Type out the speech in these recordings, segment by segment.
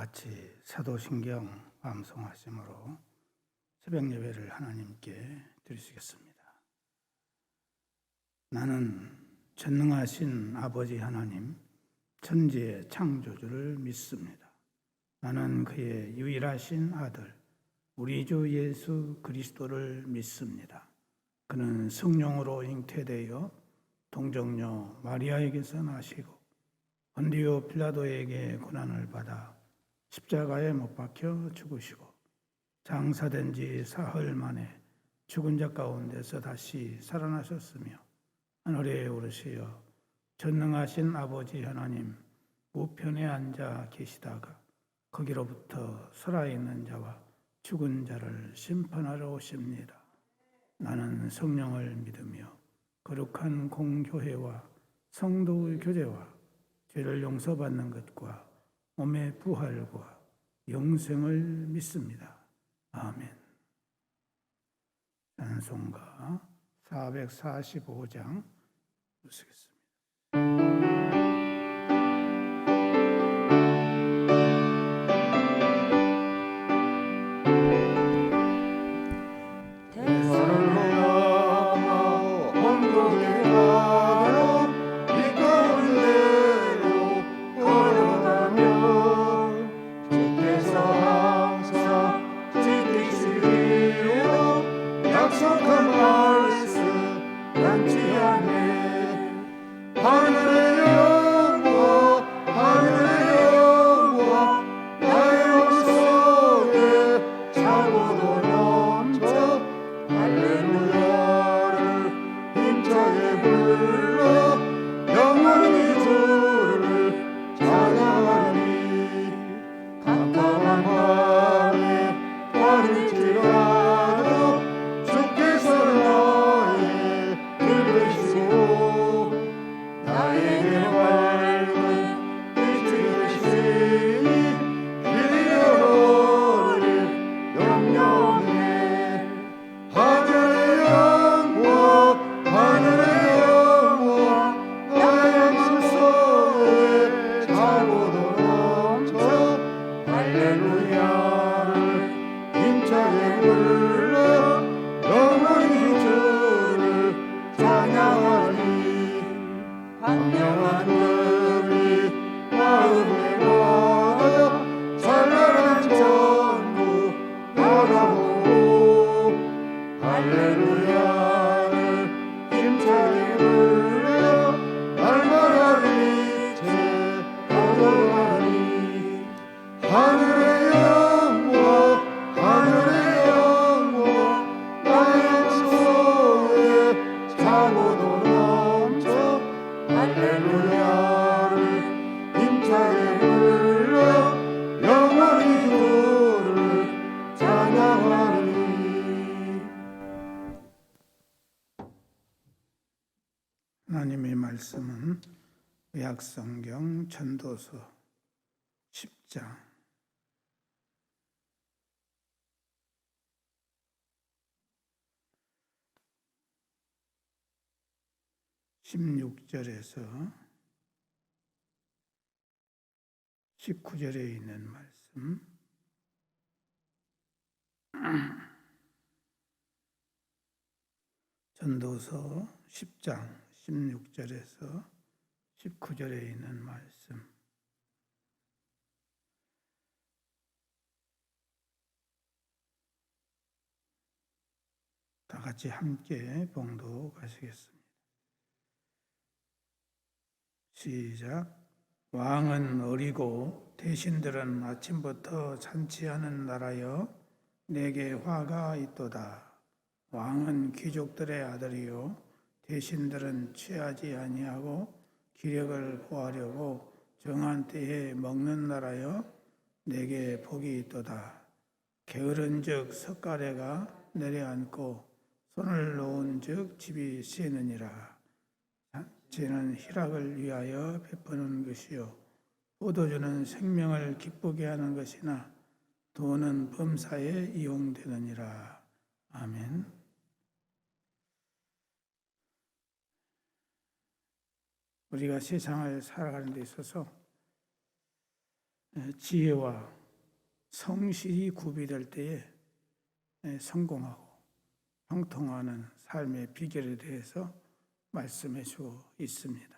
같이 사도신경 암송하심으로 새벽 예배를 하나님께 드리시겠습니다. 나는 전능하신 아버지 하나님, 천지의 창조주를 믿습니다. 나는 그의 유일하신 아들, 우리 주 예수 그리스도를 믿습니다. 그는 성령으로 잉태되어 동정녀 마리아에게서 나시고 본디오 빌라도에게 고난을 받아 십자가에 못 박혀 죽으시고 장사된 지 사흘 만에 죽은 자 가운데서 다시 살아나셨으며 하늘에 오르시어 전능하신 아버지 하나님 우편에 앉아 계시다가 거기로부터 살아있는 자와 죽은 자를 심판하러 오십니다. 나는 성령을 믿으며 거룩한 공교회와 성도의 교제와 죄를 용서받는 것과 몸의 부활과 영생을 믿습니다. 아멘. 찬송가 445장 부르시겠습니다. 하나님의 말씀은 의학성경 전도서 10장 16절에서 19절에 있는 말씀, 전도서 10장 16절에서 19절에 있는 말씀, 다 같이 함께 봉독하시겠습니다. 시작. 왕은 어리고 대신들은 아침부터 잔치하는 나라여 내게 화가 있도다. 왕은 귀족들의 아들이요 대신들은 취하지 아니하고 기력을 보하려고 정한 때에 먹는 나라여 내게 복이 있도다. 게으른즉 석가래가 내려앉고 손을 놓은즉 집이 새느니라. 잔치는 희락을 위하여 베푸는 것이요 포도주는 생명을 기쁘게 하는 것이나 돈은 범사에 이용되느니라. 아멘. 우리가 세상을 살아가는 데 있어서 지혜와 성실이 구비될 때에 성공하고 형통하는 삶의 비결에 대해서 말씀해 주고 있습니다.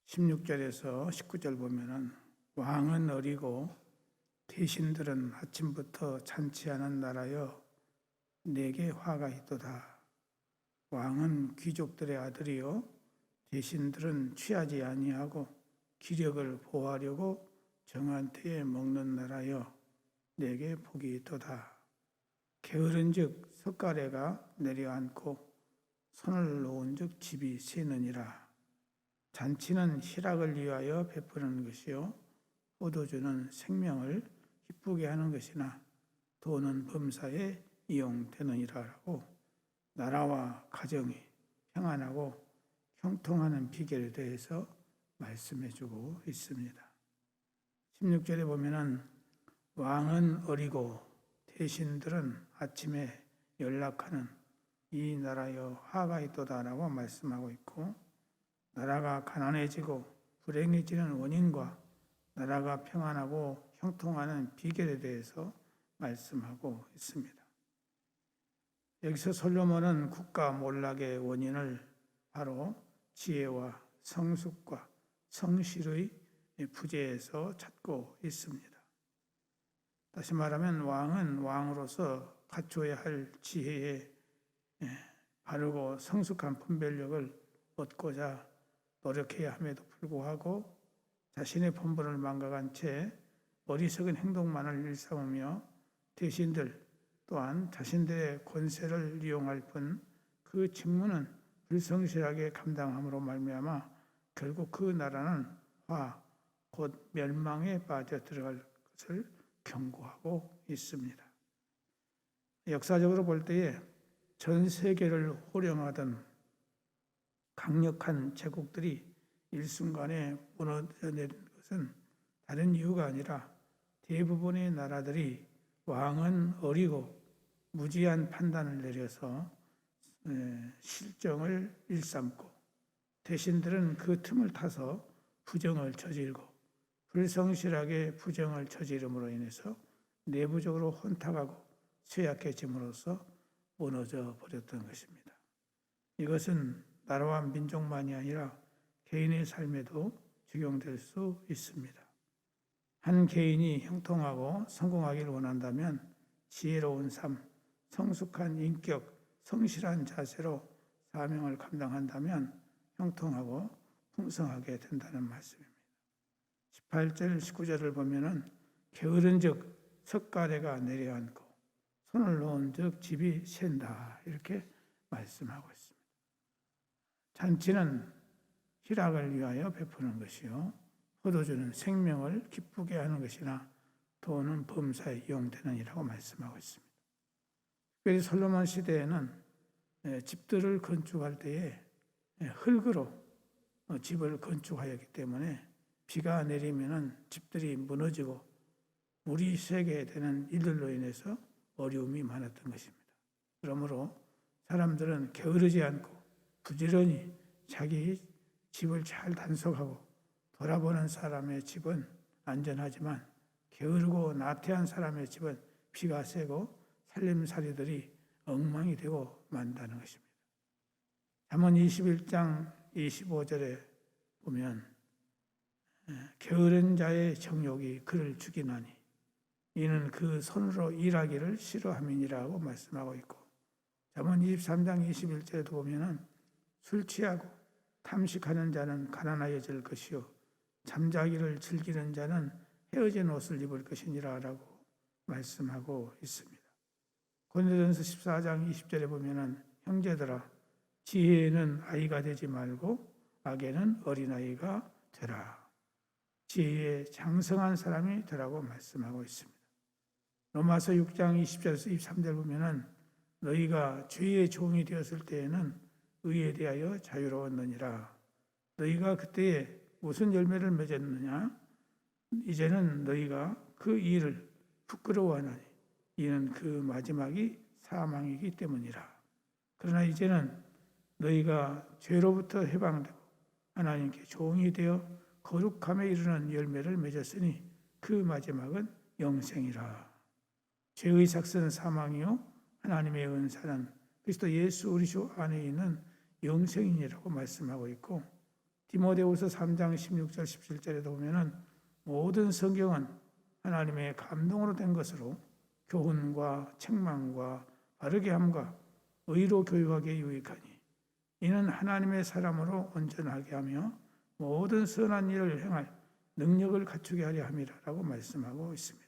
16절에서 19절 보면은 왕은 어리고 대신들은 아침부터 잔치하는 나라여 내게 화가 있도다. 왕은 귀족들의 아들이요 대신들은 취하지 아니하고 기력을 보호하려고 정한 때에 먹는 나라여 내게 복이 있도다. 게으른즉 석가래가 내려앉고 손을 놓은즉 집이 새느니라. 잔치는 희락을 위하여 베푸는 것이요 포도주는 생명을 기쁘게 하는 것이나 돈은 범사에 이용되느니라라고 나라와 가정이 평안하고 형통하는 비결에 대해서 말씀해주고 있습니다. 16절에 보면은 왕은 어리고 대신들은 아침에 연락하는 이 나라여 화가 있도다라고 말씀하고 있고, 나라가 가난해지고 불행해지는 원인과 나라가 평안하고 형통하는 비결에 대해서 말씀하고 있습니다. 여기서 솔로몬은 국가 몰락의 원인을 바로 지혜와 성숙과 성실의 부재에서 찾고 있습니다. 다시 말하면 왕은 왕으로서 갖춰야 할 지혜의 바르고 성숙한 분별력을 얻고자 노력해야 함에도 불구하고 자신의 본분을 망각한 채 어리석은 행동만을 일삼으며 대신들 또한 자신들의 권세를 이용할 뿐 그 직무는 불성실하게 감당함으로 말미암아 결국 그 나라는 화, 곧 멸망에 빠져 들어갈 것을 경고하고 있습니다. 역사적으로 볼 때에 전 세계를 호령하던 강력한 제국들이 일순간에 무너져내는 것은 다른 이유가 아니라 대부분의 나라들이 왕은 어리고 무지한 판단을 내려서 실정을 일삼고 대신들은 그 틈을 타서 부정을 저지르고 불성실하게 부정을 저지름으로 인해서 내부적으로 혼탁하고 쇠약해짐으로써 무너져 버렸던 것입니다. 이것은 나라와 민족만이 아니라 개인의 삶에도 적용될 수 있습니다. 한 개인이 형통하고 성공하기를 원한다면 지혜로운 삶, 성숙한 인격, 성실한 자세로 사명을 감당한다면 형통하고 풍성하게 된다는 말씀입니다. 18절, 19절을 보면은 게으른즉 석가래가 내려앉고 손을 놓은즉 집이 샌다 이렇게 말씀하고 있습니다. 잔치는 희락을 위하여 베푸는 것이요 포도주는 생명을 기쁘게 하는 것이나 돈은 범사에 이용되느니라고 말씀하고 있습니다. 특별히 솔로몬 시대에는 집들을 건축할 때에 흙으로 집을 건축하였기 때문에 비가 내리면은 집들이 무너지고 물이 새게 되는 일들로 인해서 어려움이 많았던 것입니다. 그러므로 사람들은 게으르지 않고 부지런히 자기 집을 잘 단속하고 돌아보는 사람의 집은 안전하지만 게으르고 나태한 사람의 집은 비가 세고 살림살이들이 엉망이 되고 만다는 것입니다. 잠언 21장 25절에 보면 게으른 자의 정욕이 그를 죽이나니 이는 그 손으로 일하기를 싫어함이니라고 말씀하고 있고, 잠언 23장 21절에도 보면은 술 취하고 탐식하는 자는 가난하여질 것이요 잠자기를 즐기는 자는 헤어진 옷을 입을 것이니라라고 말씀하고 있습니다. 고린도전서 14장 20절에 보면은 형제들아 지혜에는 아이가 되지 말고 악에는 어린아이가 되라. 지혜에 장성한 사람이 되라고 말씀하고 있습니다. 로마서 6장 20절에서 23절 보면은 너희가 죄의 종이 되었을 때에는 의에 대하여 자유로웠느니라. 너희가 그때에 무슨 열매를 맺었느냐? 이제는 너희가 그 일을 부끄러워하나니 이는 그 마지막이 사망이기 때문이라. 그러나 이제는 너희가 죄로부터 해방되고 하나님께 종이 되어 거룩함에 이르는 열매를 맺었으니 그 마지막은 영생이라. 죄의 삭은 사망이요 하나님의 은사는 그리스도 예수 우리 주 안에 있는 영생이라고 말씀하고 있고, 디모데후서 3장 16절 17절에도 보면은 모든 성경은 하나님의 감동으로 된 것으로 교훈과 책망과 바르게 함과 의로 교육하기에 유익하니 이는 하나님의 사람으로 온전하게 하며 모든 선한 일을 행할 능력을 갖추게 하려 함이라고 말씀하고 있습니다.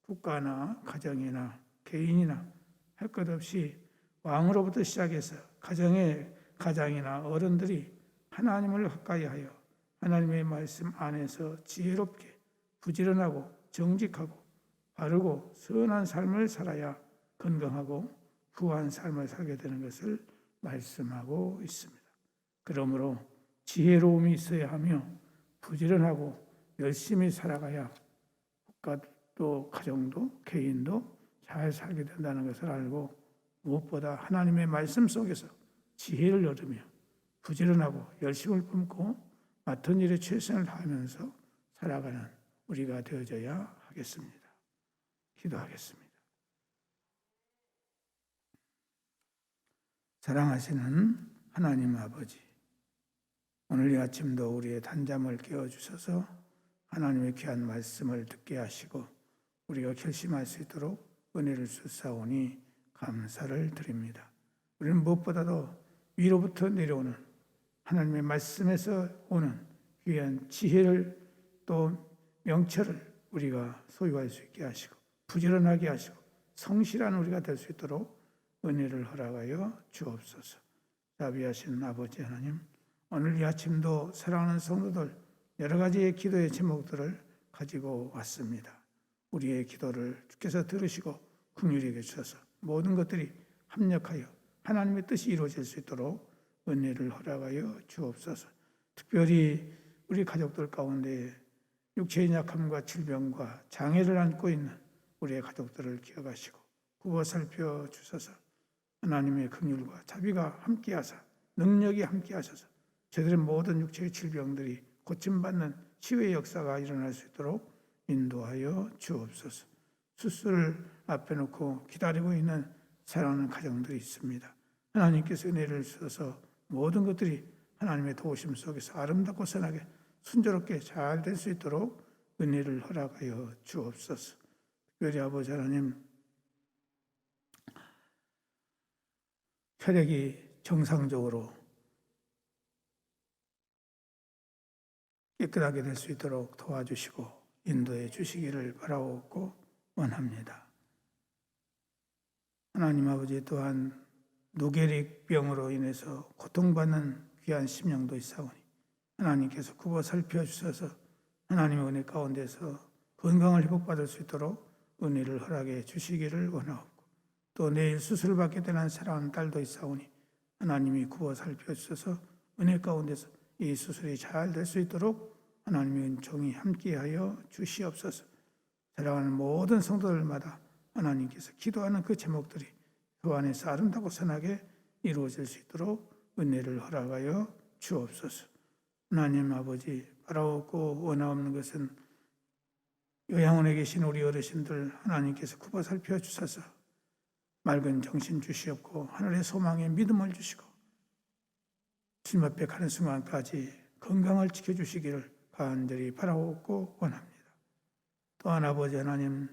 국가나 가정이나 개인이나 할 것 없이 왕으로부터 시작해서 가장이나 어른들이 하나님을 가까이 하여 하나님의 말씀 안에서 지혜롭게 부지런하고 정직하고 바르고 선한 삶을 살아야 건강하고 부한 삶을 살게 되는 것을 말씀하고 있습니다. 그러므로 지혜로움이 있어야 하며 부지런하고 열심히 살아가야 국가도 가정도 개인도 잘 살게 된다는 것을 알고, 무엇보다 하나님의 말씀 속에서 지혜를 얻으며 부지런하고 열심을 품고 맡은 일에 최선을 다하면서 살아가는 우리가 되어져야 하겠습니다. 기도하겠습니다. 사랑하시는 하나님 아버지, 오늘 이 아침도 우리의 단잠을 깨워주셔서 하나님의 귀한 말씀을 듣게 하시고 우리가 결심할 수 있도록 은혜를 주사오니 감사를 드립니다. 우리는 무엇보다도 위로부터 내려오는 하나님의 말씀에서 오는 귀한 지혜를 또 명철을 우리가 소유할 수 있게 하시고 부지런하게 하시고 성실한 우리가 될 수 있도록 은혜를 허락하여 주옵소서. 자비하신 아버지 하나님, 오늘 이 아침도 사랑하는 성도들 여러 가지의 기도의 제목들을 가지고 왔습니다. 우리의 기도를 주께서 들으시고 긍휼히 여겨주셔서 모든 것들이 합력하여 하나님의 뜻이 이루어질 수 있도록 은혜를 허락하여 주옵소서. 특별히 우리 가족들 가운데 육체의 약함과 질병과 장애를 안고 있는 우리의 가족들을 기억하시고 구워 살펴 주셔서 하나님의 긍휼과 자비가 함께하사 능력이 함께하셔서 저들의 모든 육체의 질병들이 고침받는 치유의 역사가 일어날 수 있도록 인도하여 주옵소서. 수술을 앞에 놓고 기다리고 있는 사랑하는 가정들이 있습니다. 하나님께서 은혜를 주셔서 모든 것들이 하나님의 도우심 속에서 아름답고 선하게 순조롭게 잘 될 수 있도록 은혜를 허락하여 주옵소서. 특별히 아버지 하나님, 혈액이 정상적으로 깨끗하게 될 수 있도록 도와주시고 인도해 주시기를 바라옵고 원합니다. 하나님 아버지, 또한 누게릭병으로 인해서 고통받는 귀한 심령도 있사오니 하나님께서 굽어 살펴주셔서 하나님의 은혜 가운데서 건강을 회복받을 수 있도록 은혜를 허락해 주시기를 원하옵고, 또 내일 수술을 받게 되는 사랑하는 딸도 있사오니 하나님이 굽어 살펴주셔서 은혜 가운데서 이 수술이 잘 될 수 있도록 하나님의 은총이 함께하여 주시옵소서. 사랑하는 모든 성도들마다 하나님께서 기도하는 그 제목들이 그 안에서 아름답고 선하게 이루어질 수 있도록 은혜를 허락하여 주옵소서. 하나님 아버지, 바라옵고 원하옵는 것은 요양원에 계신 우리 어르신들 하나님께서 굽어 살펴주셔서 맑은 정신 주시옵고 하늘의 소망에 믿음을 주시고 주님 앞에 가는 순간까지 건강을 지켜주시기를 간절히 바라옵고 원합니다. 또한 아버지 하나님,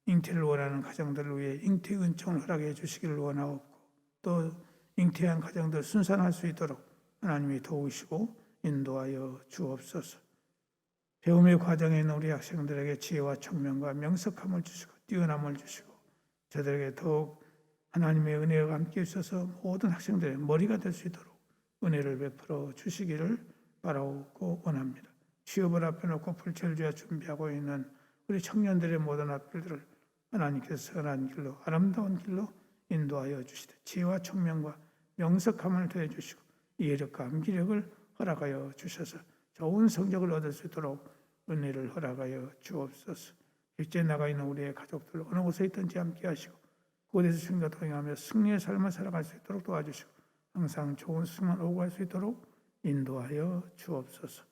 잉태를 원하는 가정들을 위해 잉태 은총을 허락해 주시기를 원하옵고, 또 잉태한 가정들 순산할 수 있도록 하나님이 도우시고 인도하여 주옵소서. 배움의 과정에 있는 우리 학생들에게 지혜와 총명과 명석함을 주시고 뛰어남을 주시고 저들에게 더욱 하나님의 은혜가 함께 있어서 모든 학생들의 머리가 될 수 있도록 은혜를 베풀어 주시기를 바라옵고 원합니다. 취업을 앞에 놓고 불철주야 준비하고 있는 우리 청년들의 모든 앞길들을 하나님께서 선한 길로 아름다운 길로 인도하여 주시되 지혜와 총명과 명석함을 더해 주시고 이해력과 암기력을 허락하여 주셔서 좋은 성적을 얻을 수 있도록 은혜를 허락하여 주옵소서. 일제 나가 있는 우리의 가족들 어느 곳에 있든지 함께 하시고 그곳에서 주님과 동행하며 승리의 삶을 살아갈 수 있도록 도와주시고 항상 좋은 수만 오고 갈 수 있도록 인도하여 주옵소서.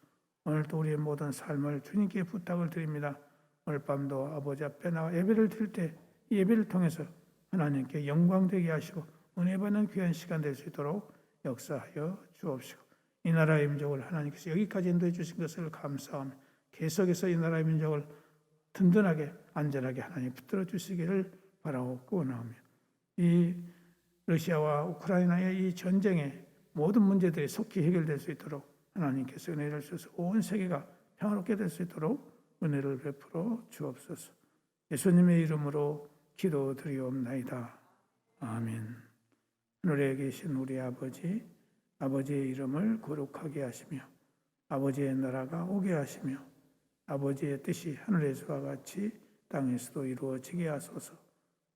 오늘도 우리의 모든 삶을 주님께 부탁을 드립니다. 오늘 밤도 아버지 앞에 나와 예배를 드릴 때 이 예배를 통해서 하나님께 영광되게 하시고 은혜 받는 귀한 시간 될 수 있도록 역사하여 주옵시고, 이 나라의 민족을 하나님께서 여기까지 인도해 주신 것을 감사하며 계속해서 이 나라의 민족을 든든하게 안전하게 하나님 붙들어 주시기를 바라고 구원하며, 이 러시아와 우크라이나의 이 전쟁의 모든 문제들이 속히 해결될 수 있도록 하나님께서 은혜를 주셔서 온 세계가 평화롭게 될 수 있도록 은혜를 베풀어 주옵소서. 예수님의 이름으로 기도드리옵나이다. 아멘. 하늘에 계신 우리 아버지, 아버지의 이름을 거룩하게 하시며 아버지의 나라가 오게 하시며 아버지의 뜻이 하늘에서와 같이 땅에서도 이루어지게 하소서.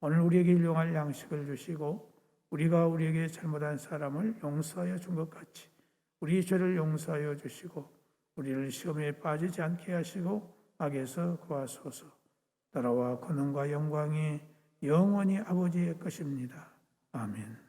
오늘 우리에게 일용할 양식을 주시고 우리가 우리에게 잘못한 사람을 용서하여 준 것 같이 우리 죄를 용서하여 주시고 우리를 시험에 빠지지 않게 하시고 악에서 구하소서. 나라와 권능과 영광이 영원히 아버지의 것입니다. 아멘.